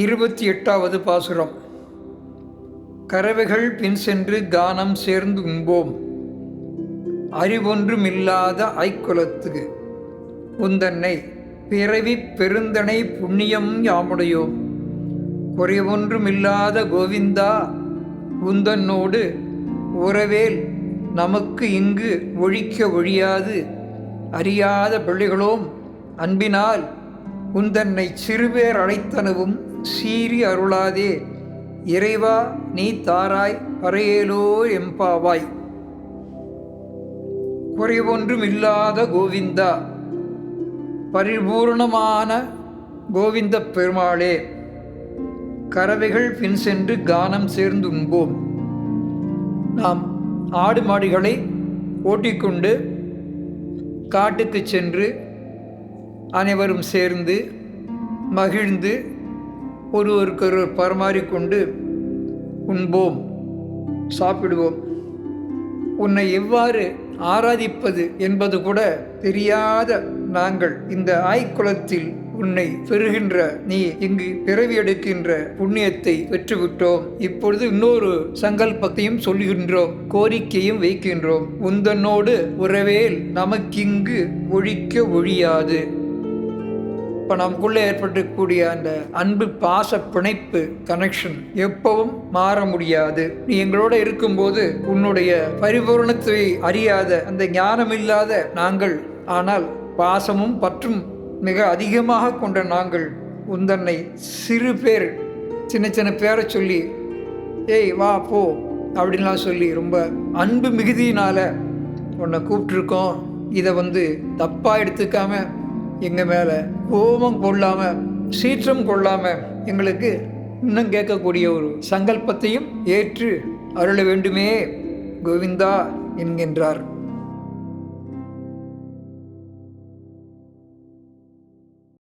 28வது பாசுரம். கறவைகள் பின் சென்று கானம் சேர்ந்து உண்போம், அறிவொன்றுமில்லாத ஐக்குலத்துக்கு உந்தன்னை பிறவி பெருந்தனை புண்ணியம் யாமுடையோம். குறைவொன்றுமில்லாத கோவிந்தா உந்தன்னோடு உறவேல் நமக்கு இங்கு ஒழிக்க ஒழியாது. அறியாத பிள்ளைகளோம் அன்பினால் உந்தன்னை சிறுபேர் அழைத்தனவும் சீறி அருளாதே. இறைவா நீ தாராய் பறையேலோ எம்பாவாய். குறைவொன்றுமில்லாத கோவிந்தா, பரிபூர்ணமான கோவிந்த பெருமாளே, கறவைகள் பின் சென்று கானம் சேர்ந்து உண்போம். நாம் ஆடு மாடுகளை ஓட்டிக்கொண்டு காட்டுக்கு சென்று அனைவரும் சேர்ந்து மகிழ்ந்து ஒருவருக்கொருவர் பரிமாறிக்கொண்டு உண்போம், சாப்பிடுவோம். உன்னை எவ்வாறு ஆராதிப்பது என்பது கூட தெரியாத நாங்கள் இந்த ஆய்குலத்தில் உன்னை பெறுகின்ற நீ இங்கு பிறவி எடுக்கின்ற புண்ணியத்தை பெற்றுவிட்டோம். இப்பொழுது இன்னொரு சங்கல்பத்தையும் சொல்லுகின்றோம், கோரிக்கையும் வைக்கின்றோம். உந்தன்னோடு உறவேல் நமக்கிங்கு ஒழிக்க ஒழியாது. இப்போ நமக்குள்ளே ஏற்பட்டுக்கூடிய அந்த அன்பு பாச பிணைப்பு கனெக்ஷன் எப்பவும் மாற முடியாது. நீ எங்களோட இருக்கும்போது உன்னுடைய பரிபூரணத்தை அறியாத அந்த ஞானமில்லாத நாங்கள், ஆனால் பாசமும் பற்றும் மிக அதிகமாக கொண்ட நாங்கள் உந்தன்னை சிறு பேர், சின்ன சின்ன பேரை சொல்லி ஏய் வா போ அப்படின்லாம் சொல்லி ரொம்ப அன்பு மிகுதியினால் உன்னை கூப்பிட்ருக்கோம். இதை தப்பாக எடுத்துக்காம எங்கள் மேலே கோபம் கொள்ளாமல் சீற்றம் கொள்ளாமல் எங்களுக்கு இன்னும் கேட்கக்கூடிய ஒரு சங்கல்பத்தையும் ஏற்று அருள வேண்டுமே கோவிந்தா என்கின்றார்.